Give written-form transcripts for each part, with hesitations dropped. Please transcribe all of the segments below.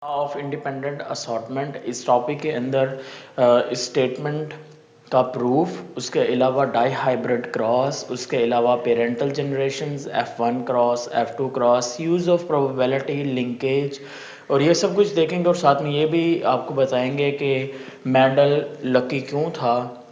Of independent assortment इस topic के अंदर स्टेटमेंट का प्रूफ, उसके अलावा डाई हाइब्रिड क्रॉस, उसके अलावा parental generations, F1 cross, F2 cross, use of probability, linkage और ये सब कुछ देखेंगे। और साथ में ये भी आपको बताएंगे कि मेंडल लकी क्यों था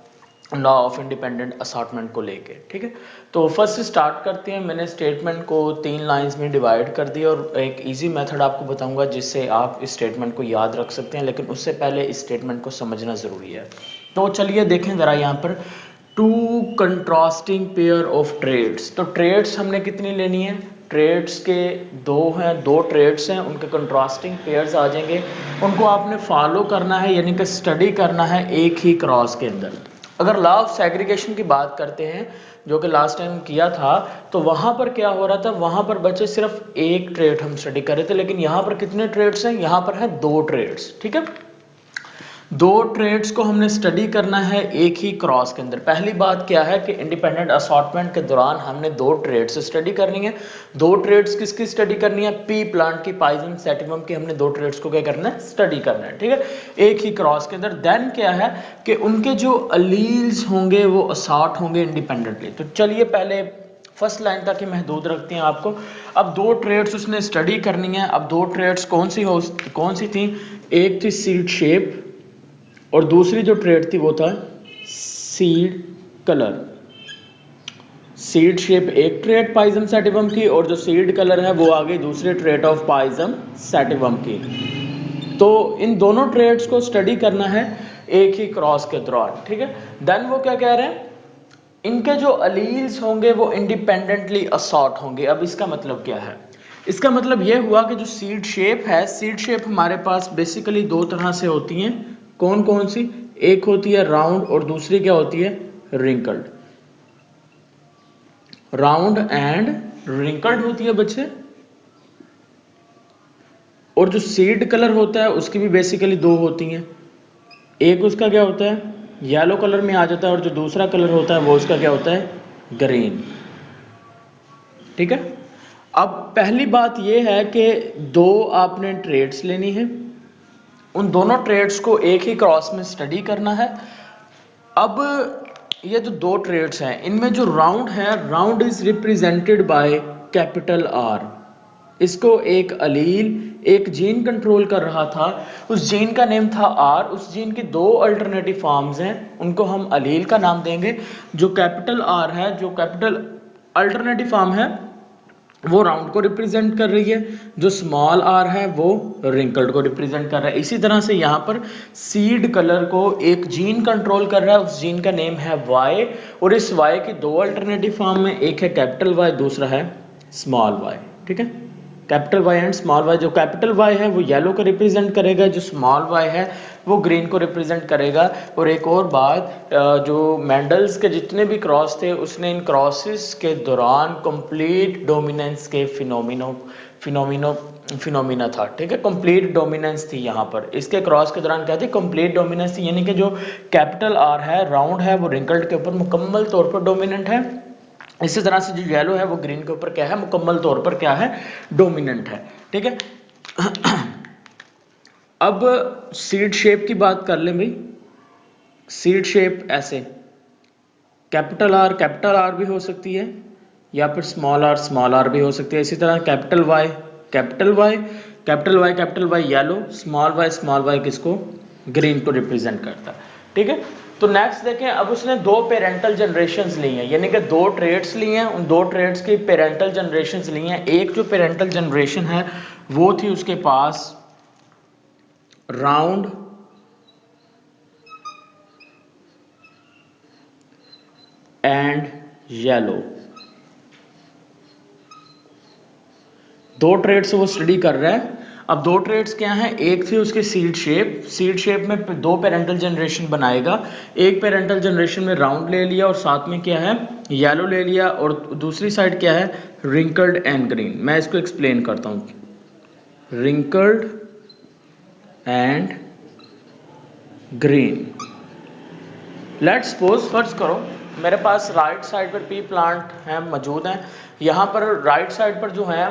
लॉ ऑफ इंडिपेंडेंट असॉर्टमेंट को लेके। ठीक है, तो फर्स्ट स्टार्ट करते हैं। मैंने स्टेटमेंट को 3 लाइंस में डिवाइड कर दिया और एक इजी मेथड आपको बताऊंगा जिससे आप इस स्टेटमेंट को याद रख सकते हैं, लेकिन उससे पहले इस स्टेटमेंट को समझना ज़रूरी है। तो चलिए देखें ज़रा यहाँ पर two contrasting pair of trades. तो ट्रेड्स हमने कितनी लेनी है? ट्रेड्स के दो ट्रेड्स हैं, उनके कंट्रास्टिंग पेयर्स आ जाएंगे, उनको आपने फॉलो करना है यानी कि स्टडी करना है एक ही क्रॉस के अंदर। अगर लॉ ऑफ सेग्रीगेशन की बात करते हैं जो कि लास्ट टाइम किया था, तो वहां पर क्या हो रहा था, वहां पर बच्चे सिर्फ एक ट्रेड हम स्टडी कर रहे थे, लेकिन यहाँ पर कितने ट्रेड्स हैं? यहाँ पर है 2 ट्रेड्स। ठीक है, 2 ट्रेड्स को हमने स्टडी करना है एक ही क्रॉस के अंदर। पहली बात क्या है कि इंडिपेंडेंट असॉर्टमेंट के दौरान हमने 2 ट्रेड्स स्टडी करनी है। 2 ट्रेड्स किसकी स्टडी करनी है? पी प्लांट की, पाइजन सेटिवम की। हमने 2 ट्रेड्स को क्या करना है? स्टडी करना है। ठीक है, एक ही क्रॉस के अंदर। देन क्या है कि उनके जो अलील्स होंगे वो असॉर्ट होंगे इंडिपेंडेंटली। तो चलिए पहले फर्स्ट लाइन तक ही महदूद रखते हैं आपको। अब 2 ट्रेड्स उसने स्टडी करनी है। अब 2 ट्रेड्स कौन सी थी? एक थी सीड शेप और दूसरी जो ट्रेड थी वो था सीड कलर। सीड शेप एक ट्रेड पाइजम सैटिवम की, और जो सीड कलर है वो आ गई दूसरी ट्रेड ऑफ पाइजम सैटिवम की। तो इन दोनों ट्रेड्स को स्टडी करना है एक ही क्रॉस के दौरान। ठीक है, देन वो क्या कह रहे हैं, इनके जो अलील्स होंगे वो इंडिपेंडेंटली असॉर्ट होंगे। अब इसका मतलब क्या है? इसका मतलब यह हुआ कि जो सीड शेप है, सीड शेप हमारे पास बेसिकली 2 तरह से होती हैं। कौन कौन सी? एक होती है राउंड और दूसरी क्या होती है? रिंकल्ड। राउंड एंड रिंकल्ड होती है बच्चे। और जो सीड कलर होता है उसकी भी बेसिकली 2 होती हैं। एक उसका क्या होता है? येलो कलर में आ जाता है, और जो दूसरा कलर होता है वो उसका क्या होता है? ग्रीन। ठीक है, अब पहली बात यह है कि 2 आपने ट्रेड्स लेनी है, उन दोनों ट्रेड्स को एक ही क्रॉस में स्टडी करना है। अब ये जो 2 ट्रेड्स हैं इनमें जो राउंड है, round is represented by capital R. इसको एक अलील, एक जीन कंट्रोल कर रहा था, उस जीन का नेम था आर। उस जीन की 2 अल्टरनेटिव फॉर्म्स हैं, उनको हम अलील का नाम देंगे। जो कैपिटल आर है, जो कैपिटल अल्टरनेटिव फॉर्म है वो राउंड को रिप्रेजेंट कर रही है, जो स्मॉल आर है वो रिंकल्ड को रिप्रेजेंट कर रहा है। इसी तरह से यहाँ पर सीड कलर को एक जीन कंट्रोल कर रहा है, उस जीन का नेम है वाई, और इस वाई की 2 अल्टरनेटिव फॉर्म में, एक है कैपिटल वाई, दूसरा है स्मॉल वाई। ठीक है, capital Y and small y. जो कैपिटल वाई है वो येलो को रिप्रेजेंट करेगा, जो स्मॉल वाई है वो ग्रीन को रिप्रेजेंट करेगा। और एक और बात, जो मेंडल्स के जितने भी क्रॉस थे उसने इन क्रॉसेस के दौरान कंप्लीट डोमिनेंस के फिनोमिना था। ठीक है, कंप्लीट डोमिनेंस थी यहाँ पर। इसके क्रॉस के दौरान क्या थी? कंप्लीट डोमिनेंस थी, यानी कि जो कैपिटल आर है, राउंड है, वो रिंकल्ड के ऊपर मुकम्मल तौर पर डोमिनेंट है। इसी तरह से जो येलो है वो ग्रीन के ऊपर क्या है? मुकम्मल तौर पर क्या है? डोमिनेंट है। ठीक है, अब सीड शेप की बात कर लें भाई। सीड शेप ऐसे कैपिटल आर भी हो सकती है, या फिर स्मॉल आर भी हो सकती है। इसी तरह capital Y capital Y capital Y capital y yellow, small y किसको? ग्रीन को रिप्रेजेंट करता है। ठीक है, तो नेक्स्ट देखें। अब उसने 2 पेरेंटल जनरेशंस ली हैं, यानी कि 2 ट्रेड्स ली हैं, उन 2 ट्रेड्स की पेरेंटल जनरेशंस ली हैं। एक जो पेरेंटल जनरेशन है वो थी उसके पास राउंड एंड येलो। 2 ट्रेड्स वो स्टडी कर रहा है। अब 2 ट्रेड्स क्या हैं? एक थी उसकी सीड शेप में 2 पेरेंटल जनरेशन बनाएगा। एक पेरेंटल जनरेशन में राउंड ले लिया और साथ में क्या है? येलो ले लिया, और दूसरी साइड क्या है? Wrinkled and green. मैं इसको एक्सप्लेन करता हूं। Wrinkled and green. Let's suppose, फर्ज करो मेरे पास राइट साइड पर पी प्लांट हैं मौजूद हैं। यहाँ पर राइट साइड पर जो है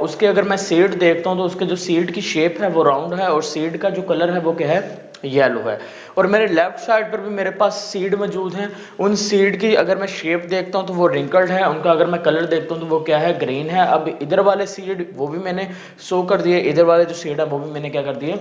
उसके अगर मैं सीड देखता हूँ तो उसके जो सीड की शेप है वो राउंड है और सीड का जो कलर है वो क्या है, येलो है। और मेरे लेफ्ट साइड पर भी मेरे पास सीड मौजूद हैं। उन सीड की अगर मैं शेप देखता हूँ तो वो रिंकल्ड है, उनका अगर मैं कलर देखता हूँ तो वो क्या है, ग्रीन है। अब इधर वाले सीड वो भी मैंने शो कर दिए, इधर वाले जो सीड है वो भी मैंने क्या कर दिए,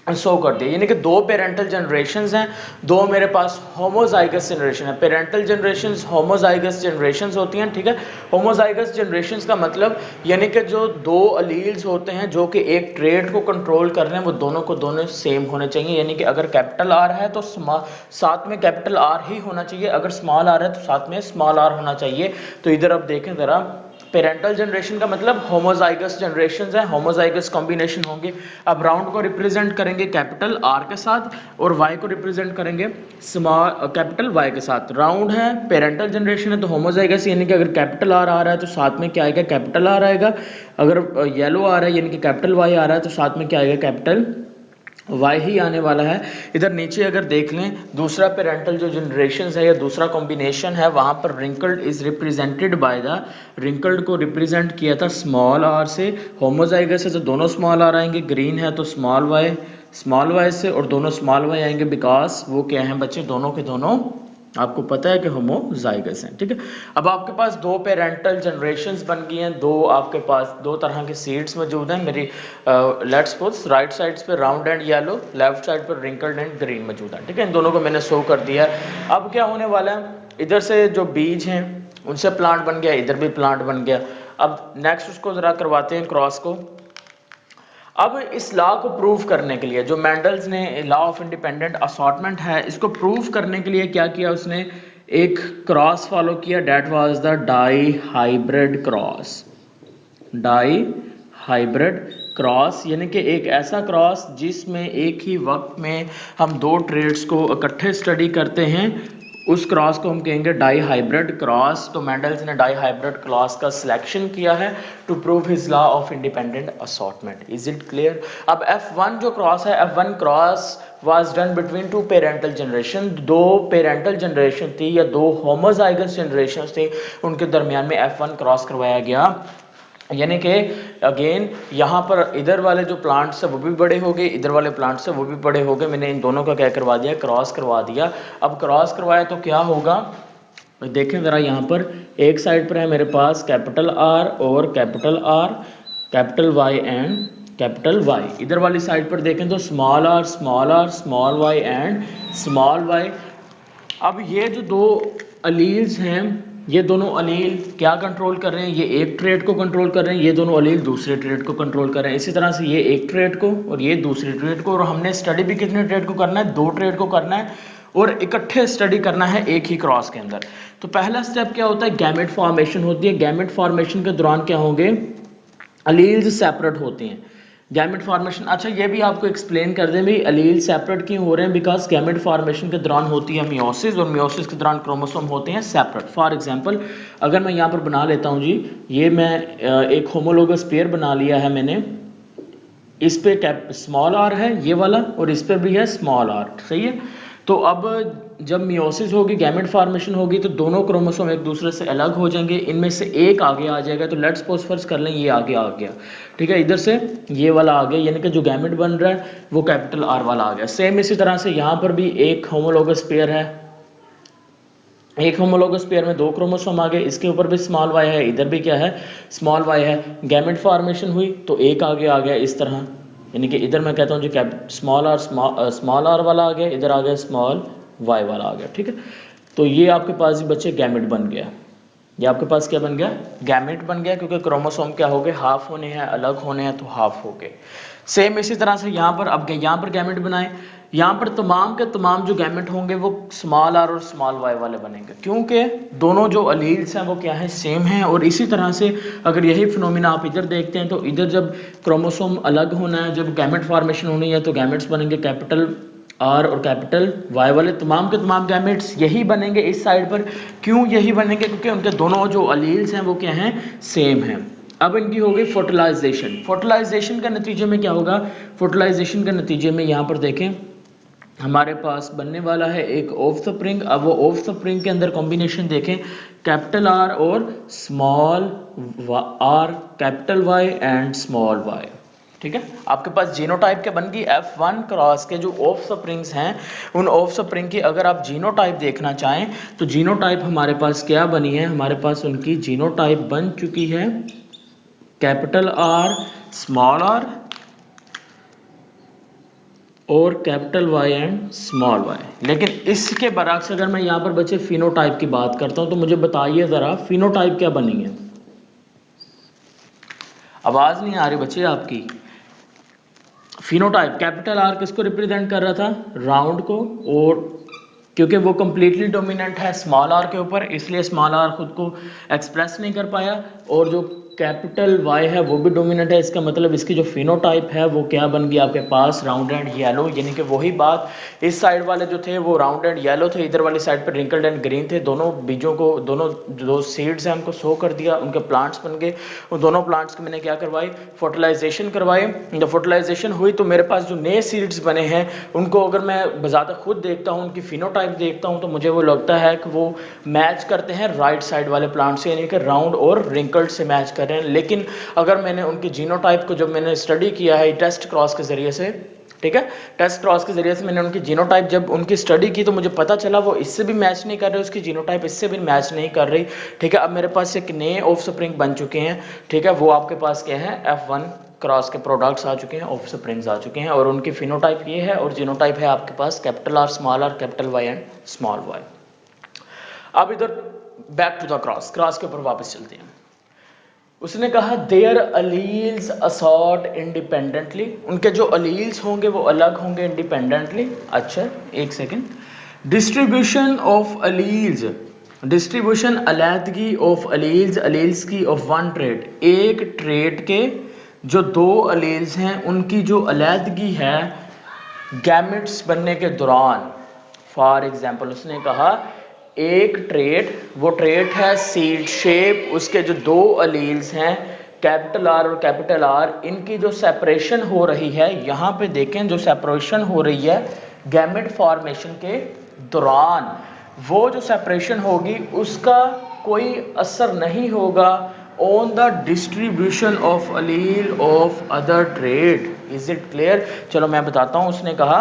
शो कर दिया। यानी कि दो पेरेंटल जनरेशंस हैं, दो मेरे पास होमोजाइगस जनरेशन है। पेरेंटल जनरेशंस होमोजाइगस जनरेशंस होती हैं, ठीक है। होमोजाइगस जनरेशंस का मतलब यानी कि जो दो अलील्स होते हैं जो कि एक ट्रेड को कंट्रोल कर रहे हैं वो दोनों को दोनों सेम होने चाहिए। यानी कि अगर कैपिटल आर है तो साथ में कैपिटल आर ही होना चाहिए, अगर स्मॉल आर है तो साथ में स्मॉल आर होना चाहिए। तो इधर अब देखें जरा, पेरेंटल जनरेशन का मतलब होमोजाइगस जनरेशंस है, होमोजाइगस कॉम्बिनेशन होंगे। अब राउंड को रिप्रेजेंट करेंगे कैपिटल आर के साथ और वाई को रिप्रेजेंट करेंगे स्मॉल कैपिटल वाई के साथ। राउंड है, पेरेंटल जनरेशन है तो होमोजाइगस, यानी कि अगर कैपिटल आर आ रहा है तो साथ में क्या आएगा, कैपिटल आर आएगा। अगर येलो आ रहा है यानी कि कैपिटल वाई आ रहा है तो साथ में क्या आएगा, कैपिटल वाई ही आने वाला है। इधर नीचे अगर देख लें दूसरा पेरेंटल जो जनरेशन है या दूसरा कॉम्बिनेशन है, वहां पर wrinkled is represented by the, wrinkled को रिप्रेजेंट किया था स्मॉल आर से। होमोजाइगस है तो दोनों स्मॉल आर आएंगे, ग्रीन है तो स्मॉल वाई से, और दोनों स्मॉल वाई आएंगे बिकॉज वो क्या है बच्चे, दोनों के दोनों आपको पता है कि होमोजाइगस हैं, ठीक है। अब आपके पास दो पेरेंटल जनरेशंस बन गई हैं, दो आपके पास दो तरह के सीड्स मौजूद हैं। मेरी लेट्स सपोज राइट साइड पे round and yellow, left side पर रिंकल्ड एंड ग्रीन मौजूद है, ठीक है। इन दोनों को मैंने शो कर दिया है। अब क्या होने वाला है, इधर से जो बीज हैं उनसे प्लांट बन गया, इधर भी प्लांट बन गया। अब नेक्स्ट उसको जरा करवाते हैं क्रॉस को। अब इस लॉ को प्रूव करने के लिए जो मेंडल्स ने लॉ ऑफ इंडिपेंडेंट असॉर्टमेंट है, इसको प्रूव करने के लिए क्या किया उसने, एक क्रॉस फॉलो किया, that was the dihybrid cross. Dihybrid cross यानी कि एक ऐसा क्रॉस जिसमें एक ही वक्त में हम दो ट्रेड्स को इकट्ठे स्टडी करते हैं, उस क्रॉस को हम कहेंगे डाई हाइब्रिड क्रॉस। तो मेंडल्स ने डाई हाइब्रिड क्रॉस का सिलेक्शन किया है to prove his law of independent assortment. Is it clear? अब F1 जो क्रॉस है, F1 cross was done between two parental generation, दो पेरेंटल जनरेशन थी या दो होमोजाइगस जनरेशन थे, उनके दरमियान में F1 क्रॉस करवाया गया। यानी कि अगेन यहाँ पर इधर वाले जो प्लांट्स है वो भी बड़े हो गए, इधर वाले प्लांट्स है वो भी बड़े हो गए। मैंने इन दोनों का क्या करवा दिया, क्रॉस करवा दिया। अब क्रॉस करवाया तो क्या होगा, देखें ज़रा, यहाँ पर एक साइड पर है मेरे पास कैपिटल आर और capital are, capital Y and capital y. इधर वाली साइड पर देखें तो small are small Y and small Y. अब ये जो दो अलील्स हैं, ये दोनों अलील क्या कंट्रोल कर रहे हैं, ये एक ट्रेड को कंट्रोल कर रहे हैं, ये दोनों अलील दूसरे ट्रेड को कंट्रोल कर रहे हैं। इसी तरह से ये एक ट्रेड को और ये दूसरे ट्रेड को, और हमने स्टडी भी कितने ट्रेड को करना है, दो ट्रेड को करना है और इकट्ठे स्टडी करना है एक ही क्रॉस के अंदर। तो पहला स्टेप क्या होता है, गैमेट फॉर्मेशन होती है। गैमेट फॉर्मेशन के दौरान क्या होंगे, अलील्स सेपरेट होते हैं। गैमेट फॉर्मेशन, अच्छा ये भी आपको एक्सप्लेन कर दें भाई, अलील सेपरेट क्यों हो रहे हैं, बिकॉज गैमेट फॉर्मेशन के दौरान होती है मियोसिस और मियोसिस के दौरान क्रोमोसोम होते हैं सेपरेट। फॉर एग्जांपल अगर मैं यहाँ पर बना लेता हूँ जी, ये मैं एक होमोलोगस पेयर बना लिया है मैंने, इस पे स्मॉल आर है ये वाला और इस पे भी है स्मॉल आर, सही है। तो अब जब मियोसिस होगी, गैमेट फॉर्मेशन होगी, तो दोनों क्रोमोसोम एक दूसरे से अलग हो जाएंगे, इनमें से एक आगे आ जाएगा। तो लेट्स सपोज फर्ज कर लें ये आगे आ गया, ठीक है, इधर से ये वाला आ गया, यानी कि जो गैमेट बन रहा है वो कैपिटल आर वाला आ गया। सेम इसी तरह से यहाँ पर भी एक होमोलोगस पेयर है, एक होमोलोगस पेयर में दो क्रोमोसोम आ गए, इसके ऊपर भी स्मॉल वाई है, इधर भी क्या है, स्मॉल वाई है। गैमेट फॉर्मेशन हुई तो एक आगे आ गया इस तरह, यानी कि इधर मैं कहता हूँ जी स्मॉल आर वाला आ गया, इधर आ गया स्मॉल वाई वाला आ गया, ठीक है। तो ये आपके पास बच्चे गैमेट बन गया, ये आपके पास क्या बन गया, गैमेट बन गया, क्योंकि क्रोमोसोम क्या हो गए, हाफ होने हैं, अलग होने हैं तो हाफ हो गए। सेम इसी तरह से यहाँ पर, अब यहाँ पर गैमेट बनाए, यहाँ पर तमाम के तमाम जो गैमेट होंगे वो स्मॉल आर और स्मॉल वाई वाले बनेंगे, क्योंकि दोनों जो अलील्स हैं वो क्या है, सेम हैं। और इसी तरह से अगर यही फिनोमिना आप इधर देखते हैं तो इधर जब क्रोमोसोम अलग होना है, जब गैमेट फॉर्मेशन होनी है, तो गैमेट्स बनेंगे कैपिटल आर और कैपिटल वाई वाले, तमाम के तमाम गैमेट्स यही बनेंगे इस साइड पर। क्यों यही बनेंगे, क्योंकि उनके दोनों जो अलील्स हैं वो क्या हैं, सेम हैं। अब इनकी हो गई फर्टिलाइजेशन। फर्टिलाइजेशन के नतीजे में क्या होगा, फर्टिलाइजेशन के नतीजे में यहाँ पर देखें हमारे पास बनने वाला है एक ऑफ स्प्रिंग। अब वो ऑफ स्प्रिंग के अंदर कॉम्बिनेशन देखें, कैपिटल आर और small R, capital Y and small Y. ठीक है, आपके पास जीनोटाइप के बन गई F1 क्रॉस के जो ऑफ स्प्रिंग्स हैं, उन ऑफ स्प्रिंग की अगर आप जीनोटाइप देखना चाहें तो जीनोटाइप हमारे पास क्या बनी है, हमारे पास उनकी जीनोटाइप बन चुकी है कैपिटल आर, स्मॉल आर और capital Y and small Y. लेकिन इसके बरक्स अगर मैं यहाँ पर बच्चे फिनोटाइप की बात करता हूँ तो मुझे बताइए ज़रा फिनोटाइप क्या बनी है। आवाज़ नहीं आ रही बच्चे आपकी। फिनोटाइप कैपिटल आर किसको रिप्रेजेंट कर रहा था, राउंड को, और क्योंकि वो कंप्लीटली डोमिनेंट है स्मॉल आर के ऊपर इसलिए स्मॉल आर खुद को एक्सप्रेस नहीं कर पाया, और जो कैपिटल वाई है वो भी डोमिनेंट है। इसका मतलब इसकी जो फिनोटाइप है वो क्या बन गई आपके पास, राउंड एंड येलो। यानी कि वही बात, इस साइड वाले जो थे वो राउंड एंड येलो थे, इधर वाली साइड पर रिंकल्ड एंड ग्रीन थे। दोनों बीजों को, दोनों जो सीड्स हैं उनको सो कर दिया, उनके प्लांट्स बन गए। उन दोनों प्लांट्स की मैंने क्या करवाई, फर्टिलाइजेशन करवाई। जब फर्टिलाइजेशन हुई तो मेरे पास जो नए सीड्स बने हैं उनको अगर मैं बजाता खुद देखता हूँ, उनकी फिनोटाइप देखता हूँ, तो मुझे वो लगता है कि वो मैच करते हैं राइट साइड वाले प्लांट से, यानी कि राउंड और रिंकल्ड से मैच कर रहे हैं। लेकिन अगर मैंने उनकी जीनोटाइप को जब मैंने स्टडी किया है टेस्ट क्रॉस के जरिए से, ठीक है, टेस्ट क्रॉस के जरिए से मैंने उनकी जीनोटाइप जब उनकी स्टडी की तो मुझे पता चला वो इससे भी मैच नहीं कर रही, उसकी जीनोटाइप इससे भी मैच नहीं कर रही। ठीक है, अब मेरे पास एक नए ऑफ स्प्रिंग बन चुके हैं। ठीक है, वो आपके पास क्या है, F1 क्रॉस के प्रोडक्ट्स आ चुके हैं, ऑफ स्प्रिंग्स आ चुके हैं, और उनकी फिनोटाइप ये है और जीनोटाइप है आपके पास capital R, small R, capital Y and small Y. अब इधर back to the cross, cross के ऊपर वापस चलते हैं। उसने कहा देयर अलील्स असॉर्ट इंडिपेंडेंटली, उनके जो अलील्स होंगे वो अलग होंगे इंडिपेंडेंटली। अच्छा एक second, distribution of alleles, distribution अलैदगी ऑफ अलील्स, अलील्स की ऑफ वन ट्रेट, एक ट्रेट के जो दो अलील्स हैं उनकी जो अलैदगी है गैमेट्स बनने के दौरान। फॉर एग्जाम्पल उसने कहा एक ट्रेट, वो ट्रेट है सीड शेप, उसके जो दो अलील्स हैं कैपिटल आर और कैपिटल आर, इनकी जो सेपरेशन हो रही है, यहाँ पे देखें जो सेपरेशन हो रही है गैमेट फॉर्मेशन के दौरान, वो जो सेपरेशन होगी उसका कोई असर नहीं होगा on the distribution of Aleel of other trait. Is it clear? चलो मैं बताता हूँ। उसने कहा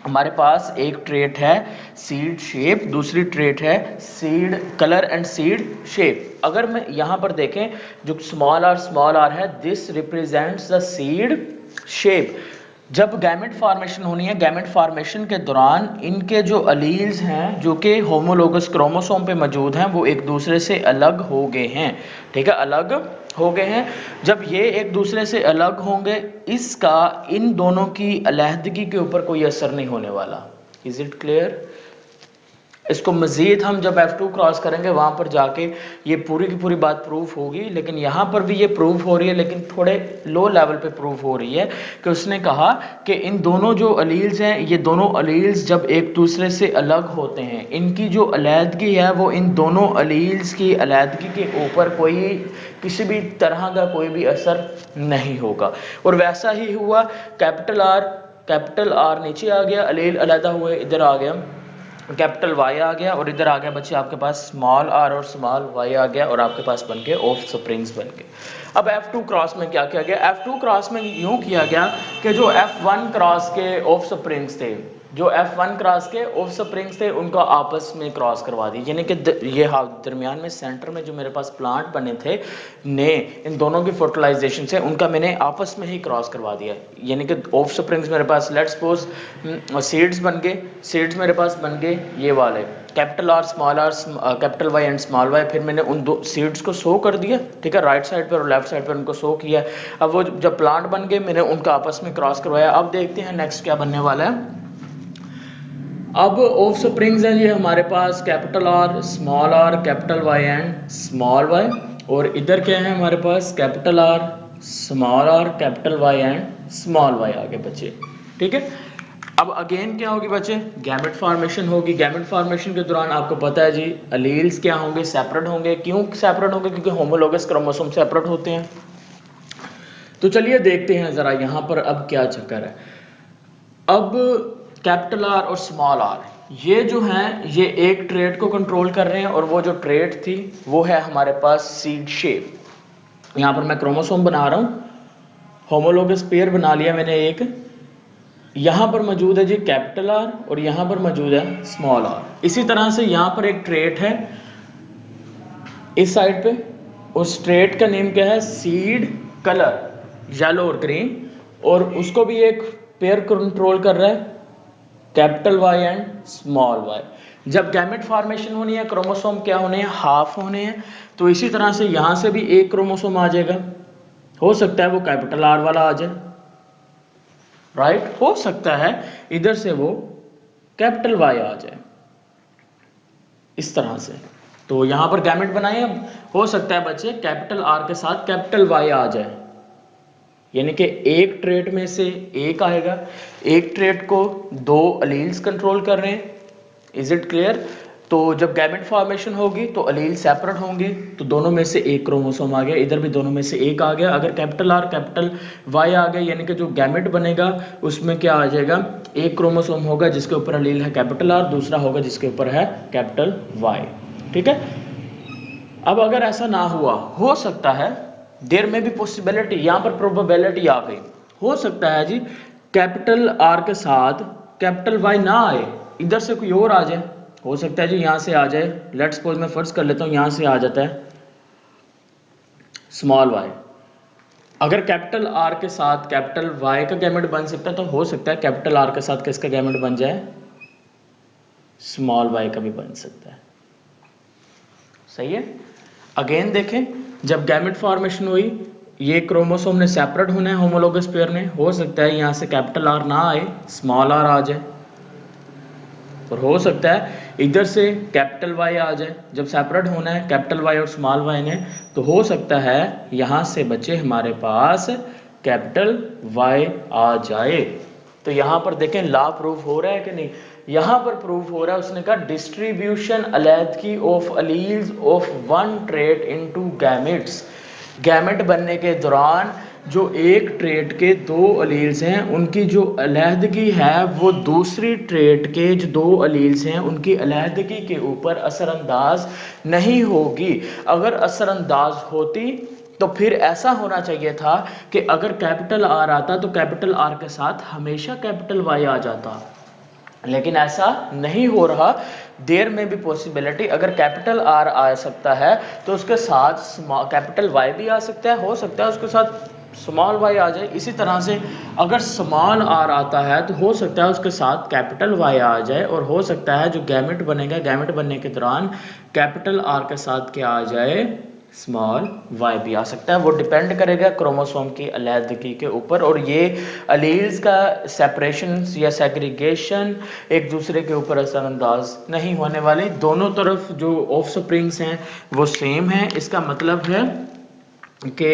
हमारे पास एक ट्रेट है सीड शेप, दूसरी ट्रेट है seed colour and seed shape. अगर मैं यहां पर देखें जो स्मॉल आर है, this represents the seed shape. जब गैमेट फॉर्मेशन होनी है, गैमेट फॉर्मेशन के दौरान इनके जो अलील्स हैं जो कि होमोलोगस क्रोमोसोम पे मौजूद हैं वो एक दूसरे से अलग हो गए हैं। ठीक है, अलग हो गए हैं। जब ये एक दूसरे से अलग होंगे इसका इन दोनों की अलहदगी के ऊपर कोई असर नहीं होने वाला। Is it clear? इसको मजीद हम जब F2 क्रॉस करेंगे वहां पर जाके ये पूरी की पूरी बात प्रूफ होगी, लेकिन यहाँ पर भी ये प्रूफ हो रही है लेकिन थोड़े लो लेवल पे प्रूफ हो रही है कि उसने कहा कि इन दोनों जो अलील्स हैं, ये दोनों अलील्स जब एक दूसरे से अलग होते हैं इनकी जो अलैदगी है वो इन दोनों अलील्स की अलैदगी के ऊपर कोई किसी भी तरह का कोई भी असर नहीं होगा। और वैसा ही हुआ, कैपिटल आर नीचे आ गया, अलील अलहदा हुए, इधर आ गया कैपिटल वाई आ गया, और इधर आ गया बच्चे आपके पास स्मॉल आर और स्मॉल वाई आ गया, और आपके पास बन गए ऑफ स्प्रिंग्स बन गए। अब F2 क्रॉस में क्या किया गया, F2 क्रॉस में यूं किया गया कि जो F1 क्रॉस के ऑफ स्प्रिंग्स थे, जो F1 क्रॉस के ऑफ स्प्रिंग्स थे उनको आपस में क्रॉस करवा दी। यानी कि ये दरमियान में सेंटर में जो मेरे पास प्लांट बने थे ने, इन दोनों की फर्टिलाइजेशन से उनका मैंने आपस में ही क्रॉस करवा दिया। यानी कि ऑफ स्प्रिंग्स मेरे पास लेट्स सपोज सीड्स बन गए, सीड्स मेरे पास बन गए ये वाले capital R, small R, capital Y and small Y. फिर मैंने उन दो सीड्स को सो कर दिया, ठीक है, राइट साइड पर और लेफ्ट साइड पर उनको सो किया। अब वो जब प्लांट बन गए मैंने उनका आपस में क्रॉस करवाया। अब देखते हैं नेक्स्ट क्या बनने वाला है। अब ऑफ स्प्रिंग्स हैं ये हमारे पास capital R, small R, capital Y and small Y, और इधर क्या है हमारे पास capital R, small R, capital Y and small Y आगे बचे। ठीक है, अब अगेन क्या होगी बच्चे, गैमेट फॉर्मेशन होगी। गैमेट फॉर्मेशन के दौरान आपको पता है जी अलील्स क्या होंगे, सेपरेट होंगे। क्यों सेपरेट होंगे? क्योंकि होमोलोगस क्रोमोसोम सेपरेट होते हैं। तो चलिए देखते हैं जरा यहाँ पर अब क्या चक्कर है। अब कैपिटल आर और स्मॉल आर, ये जो हैं ये एक ट्रेट को कंट्रोल कर रहे हैं, और वो जो ट्रेट थी वो है हमारे पास सीड शेप। यहाँ पर मैं क्रोमोसोम बना रहा हूँ, होमोलोगस पेयर बना लिया मैंने एक, यहाँ पर मौजूद है जी कैपिटल आर और यहाँ पर मौजूद है स्मॉल आर। इसी तरह से यहाँ पर एक ट्रेट है इस साइड पे, उस ट्रेट का नेम क्या है, सीड कलर, येलो और ग्रीन, और उसको भी एक पेयर कंट्रोल कर रहा है, capital Y and small Y. जब गैमेट फॉर्मेशन होनी है, क्रोमोसोम क्या होने हैं, हाफ होने हैं, तो इसी तरह से यहां से भी एक क्रोमोसोम आ जाएगा, हो सकता है वो कैपिटल आर वाला आ जाए, राइट, हो सकता है इधर से वो कैपिटल वाई आ जाए, इस तरह से। तो यहां पर गैमेट बनाए, हो सकता है बच्चे कैपिटल आर के साथ कैपिटल वाई आ जाए, यानी कि एक ट्रेट में से एक आएगा, एक ट्रेट को दो अलील्स कंट्रोल कर रहे हैं, इज इट क्लियर। तो जब गैमेट फॉर्मेशन होगी तो अलील सेपरेट होंगे, तो दोनों में से एक क्रोमोसोम आ गया, इधर भी दोनों में से एक आ गया। अगर कैपिटल आर कैपिटल वाई आ गया, यानी कि जो गैमेट बनेगा उसमें क्या आ जाएगा, एक क्रोमोसोम होगा जिसके ऊपर अलील है कैपिटल आर, दूसरा होगा जिसके ऊपर है कैपिटल वाई, ठीक है। अब अगर ऐसा ना हुआ, हो सकता है, देयर में भी पॉसिबिलिटी, यहां पर प्रोबेबिलिटी आ गई, हो सकता है जी कैपिटल आर के साथ कैपिटल वाई ना आए, इधर से कोई और आ जाए, हो सकता है जी यहां से आ जाए, लेट्स सपोज मैं फर्ज कर लेता हूं यहां से आ जाता है स्मॉल वाई। अगर कैपिटल आर के साथ कैपिटल वाई का गैमेट बन सकता है, तो हो सकता है कैपिटल आर के साथ किसका गैमेट बन जाए, स्मॉल वाई का भी बन सकता है, सही है। अगेन देखें, जब गैमेट फॉर्मेशन हुई, ये क्रोमोसोम ने सेपरेट होना है होमोलोगस पेयर ने, हो सकता है यहां से कैपिटल आर ना आए, स्मॉल आर आ जाए, और हो सकता है इधर से कैपिटल वाई आ जाए। जब सेपरेट होना है कैपिटल वाई और स्मॉल वाई ने, तो हो सकता है यहां से बच्चे हमारे पास कैपिटल वाई आ जाए। तो यहां पर देखें लॉ प्रूफ हो रहा है कि नहीं, यहां पर प्रूफ हो रहा है, उसने कहा डिस्ट्रीब्यूशन अलैदगी of alleles of one trait into gametes. Gamete बनने के दौरान जो एक ट्रेट के दो अलील्स हैं, उनकी जो अलैदगी है वो दूसरी ट्रेट के जो दो अलील्स हैं उनकी अलैदगी के ऊपर असरअंदाज नहीं होगी। अगर असरअंदाज होती तो फिर ऐसा होना चाहिए था कि अगर कैपिटल आर आता तो कैपिटल आर के साथ हमेशा कैपिटल वाई आ जाता, लेकिन ऐसा नहीं हो रहा। देयर में भी पॉसिबिलिटी, अगर कैपिटल आर आ सकता है तो उसके साथ कैपिटल वाई भी आ सकता है, हो सकता है उसके साथ स्मॉल वाई आ जाए। इसी तरह से अगर स्मॉल आर आता है तो हो सकता है उसके साथ कैपिटल वाई आ जाए, और हो सकता है जो गैमेट बनेगा, गैमेट बनने के दौरान कैपिटल आर के साथ क्या आ जाए, स्मॉल वाई भी आ सकता है। वो डिपेंड करेगा क्रोमोसोम की अलैदगी के ऊपर, और ये अलील्स का सेपरेशन या सेग्रीगेशन एक दूसरे के ऊपर असरअंदाज नहीं होने वाली। दोनों तरफ जो ऑफस्प्रिंग्स हैं वो सेम है। इसका मतलब है कि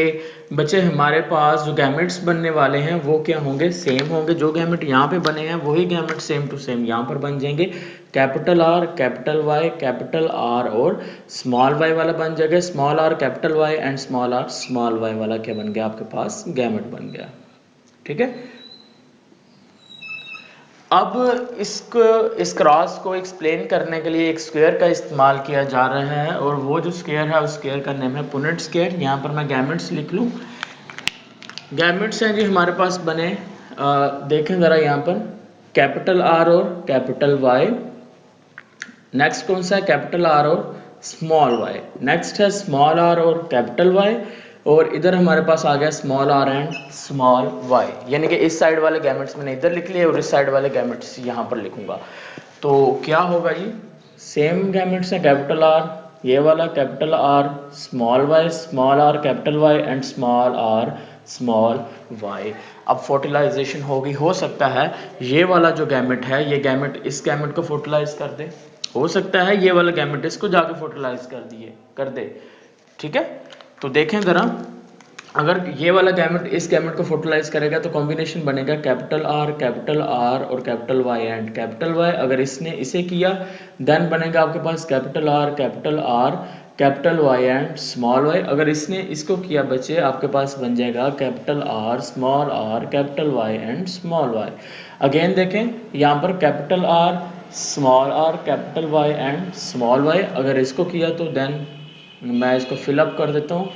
बच्चे हमारे पास जो गैमेट्स बनने वाले हैं वो क्या होंगे, सेम होंगे। जो गैमेट यहाँ पे बने हैं वही गैमेट सेम टू सेम यहाँ पर बन जाएंगे। कैपिटल आर कैपिटल आर और स्मॉल वाई वाला बन जाएगा, small R capital Y and small are small Y वाला क्या बन गया, आपके पास गैमेट बन गया, ठीक है। अब इस क्रॉस को एक्सप्लेन करने के लिए एक स्क्वायर का इस्तेमाल किया जा रहा है, और वो जो स्क्वायर है उस स्क्वायर का नेम है पुनेट स्क्वायर। यहाँ पर मैं गैमेट्स लिख लूँ। गैमेट्स हैं जी हमारे पास बने, देखें ज़रा यहाँ पर कैपिटल आर और कैपिटल वाई, नेक्स्ट कौन सा है, कैपिटल आर और स्मॉल वाई, नेक्स्ट है स्मॉल आर और कैपिटल वाई, और इधर हमारे पास आ गया small R and small Y. यानी कि इस साइड वाले गैमेट्स मैंने इधर लिख लिए और इस साइड वाले गैमेट्स यहाँ पर लिखूंगा। तो क्या होगा जी, सेम गैमेट्स है, कैपिटल आर ये वाला, capital R small R capital Y and small are small Y. अब फर्टिलाइजेशन होगी, हो सकता है ये वाला जो गैमेट है ये गैमेट इस गैमेट को फर्टिलाइज कर दे, हो सकता है ये वाला गैमेट इसको जाके फर्टिलाइज कर दे, ठीक है। तो देखें जरा, अगर ये वाला गैमेट इस गैमेट को फर्टिलाइज करेगा तो कॉम्बिनेशन बनेगा कैपिटल आर और capital Y and capital Y. अगर इसने इसे किया देन बनेगा आपके पास capital are capital Y and small Y. अगर इसने इसको किया बच्चे, आपके पास बन जाएगा capital are capital Y and small Y. Again देखें यहाँ पर capital are capital Y and small Y. अगर इसको किया तो देन मैं इसको फिलअप कर देता हूँ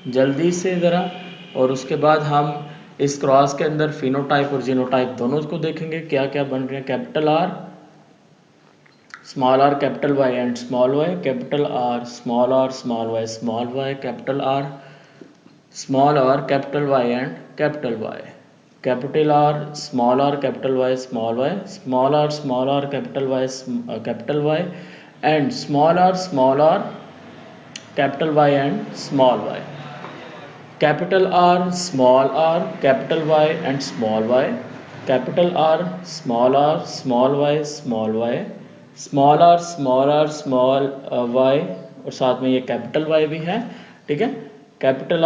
जल्दी से ज़रा, और उसके बाद हम इस क्रॉस के अंदर फिनोटाइप और जीनोटाइप दोनों को देखेंगे क्या क्या बन रहे हैं। Capital R small R capital Y and small Y, capital R small Y small Y, capital R small R capital Y and capital Y, capital are capital Y small R capital Y and small R capital Y and small Y, capital are capital Y and small Y, capital R small Y small Y, small small Y, और साथ में ये capital Y भी है, ठीक है। Capital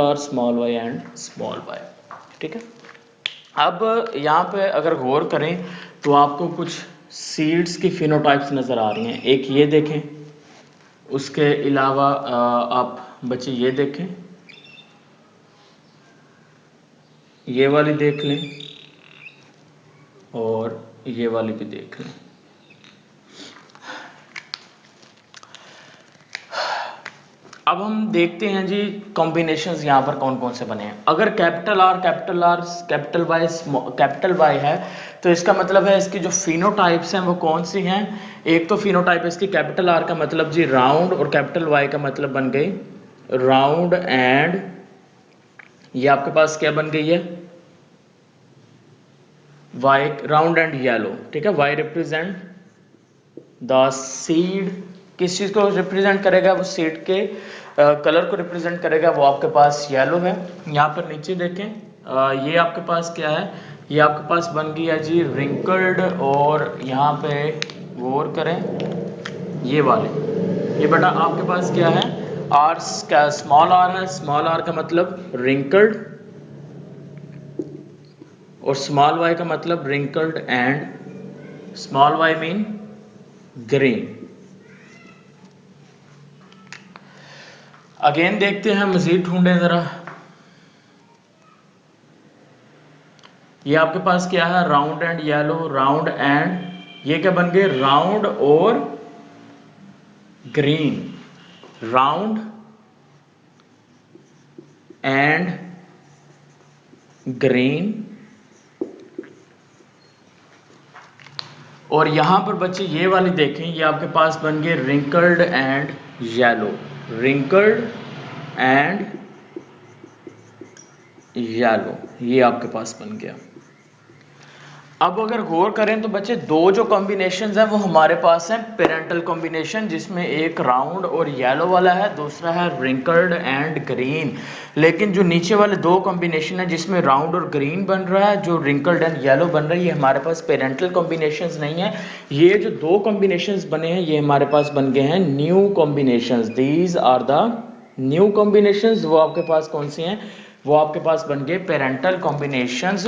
R small Y and small Y, ठीक है। अब यहाँ पे अगर गौर करें तो आपको कुछ सीड्स की फिनोटाइप्स नज़र आ रही हैं। एक ये देखें, उसके अलावा आप बच्चे ये देखें, ये वाली देख लें और ये वाली भी देख लें। अब हम देखते हैं जी कॉम्बिनेशंस यहाँ पर कौन कौन से बने हैं। अगर कैपिटल आर कैपिटल वाई है तो इसका मतलब है इसकी जो फिनोटाइप्स हैं वो कौन सी हैं। एक तो फिनोटाइप इसकी कैपिटल आर का मतलब जी राउंड, और कैपिटल वाई का मतलब बन गई राउंड एंड ये आपके पास क्या बन गई है, वाई, राउंड एंड येलो, ठीक है। वाई रिप्रेजेंट द सीड, किस चीज को रिप्रेजेंट करेगा, वो सीड के कलर को रिप्रेजेंट करेगा, वो आपके पास येलो है। यहाँ पर नीचे देखें, ये आपके पास क्या है, ये आपके पास बन गया जी रिंकल्ड, और यहाँ पे गौर करें ये वाले, ये बेटा आपके पास क्या है, आर स्मॉल आर है, स्मॉल आर का मतलब रिंकल्ड, और स्मॉल वाई का मतलब wrinkled and small Y mean green. Again देखते हैं, मजीद ढूंढें जरा। ये आपके पास क्या है, round and yellow, round and ये क्या बन गए, राउंड और ग्रीन, राउंड एंड ग्रीन। और यहां पर बच्चे ये वाली देखें, ये आपके पास बन गए wrinkled and yellow, wrinkled and yellow, ये आपके पास बन गया। अब अगर गौर करें तो बच्चे दो जो कॉम्बिनेशंस हैं वो हमारे पास हैं पेरेंटल कॉम्बिनेशन, जिसमें एक राउंड और येलो वाला है, दूसरा है रिंकल्ड एंड ग्रीन। लेकिन जो नीचे वाले दो कॉम्बिनेशन है जिसमें राउंड और ग्रीन बन रहा है, जो रिंकल्ड एंड येलो बन रहा है, ये हमारे पास पेरेंटल कॉम्बिनेशंस नहीं है। ये जो दो कॉम्बिनेशंस बने हैं ये हमारे पास बन गए हैं new combinations, these are the new combinations. वो आपके पास कौन सी हैं, वो आपके पास बन गए पेरेंटल कॉम्बिनेशंस।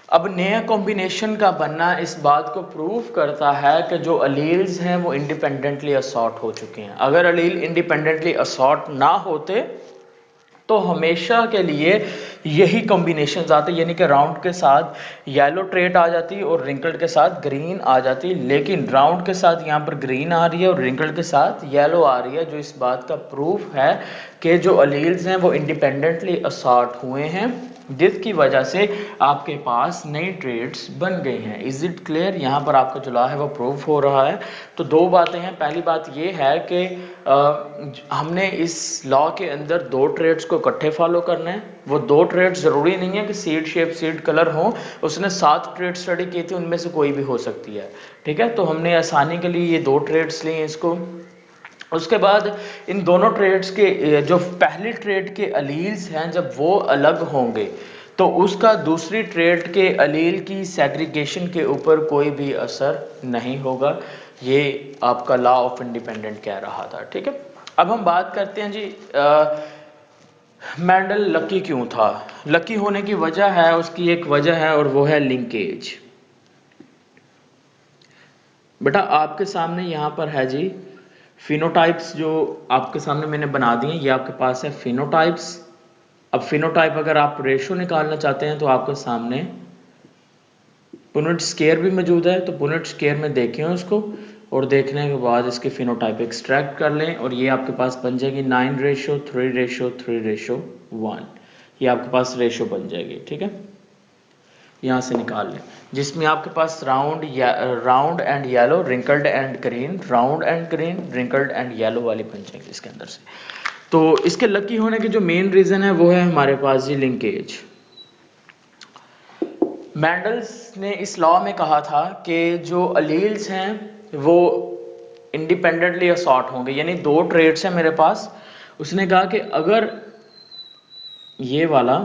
अब नया कॉम्बिनेशन का बनना इस बात को प्रूव करता है कि जो अलील्स हैं वो इंडिपेंडेंटली असॉर्ट हो चुके हैं। अगर अलील इंडिपेंडेंटली असॉर्ट ना होते तो हमेशा के लिए यही कॉम्बिनेशंस आते, यानी कि राउंड के साथ येलो ट्रेट आ जाती और रिंकल्ड के साथ ग्रीन आ जाती। लेकिन राउंड के साथ यहाँ पर ग्रीन आ रही है और रिंकल्ड के साथ येलो आ रही है, जो इस बात का प्रूफ है कि जो अलील्स हैं वो इंडिपेंडेंटली असॉर्ट हुए हैं, जिसकी वजह से आपके पास नई ट्रेड्स बन गई हैं। Is it clear? यहाँ पर आपका जो लॉ है वो प्रूफ हो रहा है। तो दो बातें हैं, पहली बात ये है कि हमने इस लॉ के अंदर दो ट्रेड्स को इकट्ठे फॉलो करना है। वो दो ट्रेड्स ज़रूरी नहीं है कि सीड शेप सीड कलर हो, उसने 7 ट्रेड स्टडी की थी, उनमें से कोई भी हो सकती है, ठीक है। तो हमने आसानी के लिए ये दो ट्रेड्स लिए इसको। उसके बाद इन दोनों ट्रेड्स के जो पहली ट्रेड के अलील्स हैं जब वो अलग होंगे तो उसका दूसरी ट्रेड के अलील की सेग्रीगेशन के ऊपर कोई भी असर नहीं होगा। ये आपका लॉ ऑफ इंडिपेंडेंट कह रहा था, ठीक है। अब हम बात करते हैं जी मेंडल लकी क्यों था। लकी होने की वजह है, उसकी एक वजह है और वो है लिंकेज। बेटा आपके सामने यहाँ पर है जी फिनोटाइप्स जो आपके सामने मैंने बना दिए, ये आपके पास है फिनोटाइप्स। अब फिनोटाइप अगर आप रेशो निकालना चाहते हैं तो आपके सामने पुनेट स्केयर भी मौजूद है, तो पुनेट स्केयर में देखें उसको, और देखने के बाद इसके फिनोटाइप एक्सट्रैक्ट कर लें, और ये आपके पास बन जाएगी 9:3:3:1। ये आपके पास रेशो बन जाएगी, ठीक है। यहाँ से निकाल लें, जिसमें आपके पास round and yellow, wrinkled and green, round and green, wrinkled and yellow वाली बन जाएगी इसके अंदर से। तो इसके लकी होने के जो मेन रीजन है वो है हमारे पास ये लिंकेज। मैंडल्स ने इस लॉ में कहा था कि जो अलील्स हैं वो इंडिपेंडेंटली असॉर्ट होंगे, यानी दो ट्रेड्स हैं मेरे पास। उसने कहा कि अगर ये वाला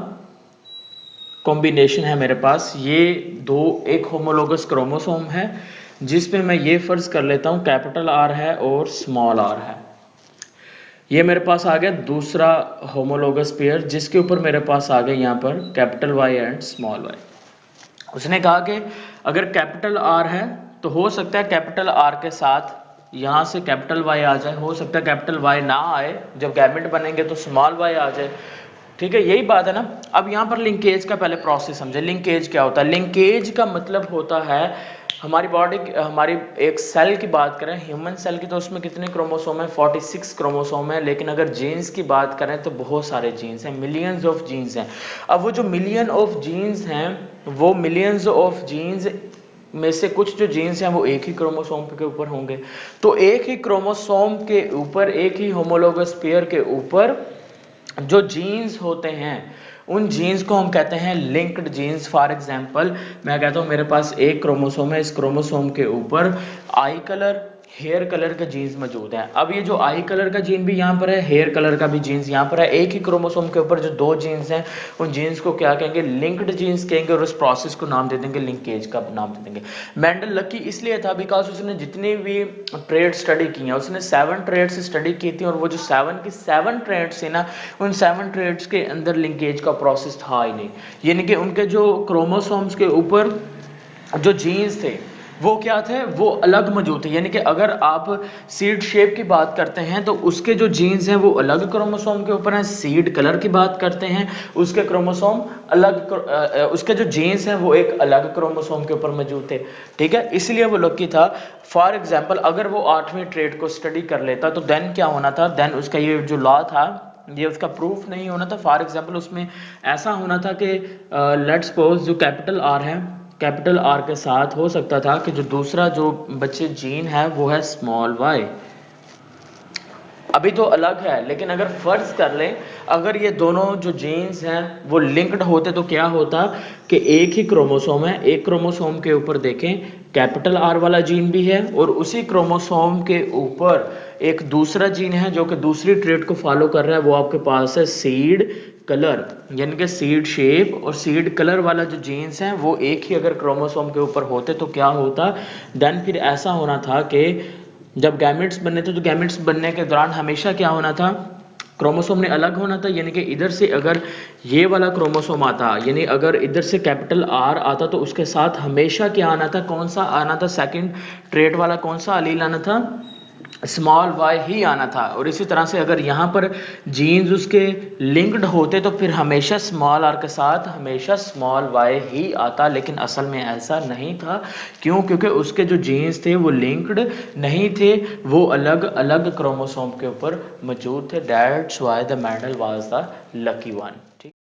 कॉम्बिनेशन है मेरे पास, ये दो एक होमोलोगस क्रोमोसोम है, जिसमें मैं ये फर्ज कर लेता हूं कैपिटल आर है और स्मॉल आर है। ये मेरे पास आ गया दूसरा होमोलोगस पेयर, जिसके ऊपर मेरे पास आ गया यहाँ पर capital Y and small Y. उसने कहा कि अगर कैपिटल आर है तो हो सकता है कैपिटल आर के साथ यहाँ से कैपिटल वाई आ जाए, हो सकता है कैपिटल वाई ना आए, जब गैमेट बनेंगे तो स्मॉल वाई आ जाए, ठीक है, यही बात है ना। अब यहाँ पर लिंकेज का पहले प्रोसेस समझे। लिंकेज क्या होता है? लिंकेज का मतलब होता है हमारी बॉडी, हमारी एक सेल की बात करें, ह्यूमन सेल की, तो उसमें कितने क्रोमोसोम है? 46 क्रोमोसोम है। लेकिन अगर जीन्स की बात करें तो बहुत सारे जीन्स हैं, मिलियंस ऑफ जीन्स हैं। अब वो जो मिलियन ऑफ जीन्स हैं, वो मिलियंस ऑफ जीन्स में से कुछ जो जीन्स हैं वो एक ही क्रोमोसोम के ऊपर होंगे। तो एक ही क्रोमोसोम के ऊपर, एक ही होमोलोगस पेयर के ऊपर जो जीन्स होते हैं, उन जीन्स को हम कहते हैं लिंक्ड जीन्स। फॉर एग्जांपल मैं कहता हूं मेरे पास एक क्रोमोसोम है, इस क्रोमोसोम के ऊपर आई कलर, हेयर कलर का जीन्स मौजूद है। अब ये जो आई कलर का जीन भी यहाँ पर है, हेयर कलर का भी जीन्स यहाँ पर है। एक ही क्रोमोसोम के ऊपर जो दो जीन्स हैं, उन जीन्स को क्या कहेंगे? लिंक्ड जीन्स कहेंगे, और उस प्रोसेस को नाम दे देंगे लिंकेज का नाम दे देंगे। मेंडल लकी इसलिए था बिकॉज उसने जितनी भी ट्रेड स्टडी की हैं, उसने 7 ट्रेड्स स्टडी की थी, और वो जो 7 की 7 ट्रेड्स थी ना, उन 7 ट्रेड्स के अंदर लिंकेज का प्रोसेस था ही नहीं। यानी कि उनके जो क्रोमोसोम्स के ऊपर जो जीन्स थे वो क्या थे? वो अलग मौजूद थे। यानी कि अगर आप सीड शेप की बात करते हैं तो उसके जो जीन्स हैं वो अलग क्रोमोसोम के ऊपर हैं। सीड कलर की बात करते हैं, उसके क्रोमोसोम अलग, उसके जो जीन्स हैं वो एक अलग क्रोमोसोम के ऊपर मौजूद थे, ठीक है, इसलिए वो लकी था। फॉर एग्जाम्पल अगर वो 8वीं ट्रेड को स्टडी कर लेता तो देन क्या होना था? देन उसका ये जो लॉ था, ये उसका प्रूफ नहीं होना था। फॉर एग्जाम्पल उसमें ऐसा होना था कि लेट्स सपोज जो कैपिटल आर है, कैपिटल आर के साथ हो सकता था कि जो दूसरा जो बच्चे जीन है वो है स्मॉल वाई। अभी तो अलग है, लेकिन अगर फर्ज कर लें अगर ये दोनों जो जीन्स हैं वो लिंक्ड होते तो क्या होता कि एक ही क्रोमोसोम है, एक क्रोमोसोम के ऊपर देखें कैपिटल आर वाला जीन भी है, और उसी क्रोमोसोम के ऊपर एक दूसरा जीन है जो कि दूसरी ट्रेट को फॉलो कर रहा है, वो आपके पास है सीड कलर, यानी कि सीड शेप और सीड कलर वाला जो जीन्स हैं वो एक ही अगर क्रोमोसोम के ऊपर होते तो क्या होता? देन फिर ऐसा होना था कि जब गैमेट्स बनने थे तो गैमेट्स बनने के दौरान हमेशा क्या होना था? क्रोमोसोम ने अलग होना था। यानी कि इधर से अगर ये वाला क्रोमोसोम आता, यानी अगर इधर से कैपिटल आर आता तो उसके साथ हमेशा क्या आना था? कौन सा आना था? सेकंड ट्रेट वाला कौन सा अलील आना था? स्मॉल वाई ही आना था। और इसी तरह से अगर यहाँ पर जीन्स उसके लिंक्ड होते तो फिर हमेशा स्मॉल आर के साथ हमेशा स्मॉल वाई ही आता, लेकिन असल में ऐसा नहीं था। क्यों? क्योंकि उसके जो जीन्स थे वो लिंक्ड नहीं थे, वो अलग अलग क्रोमोसोम के ऊपर मौजूद थे। That's why the Mendel was the lucky one.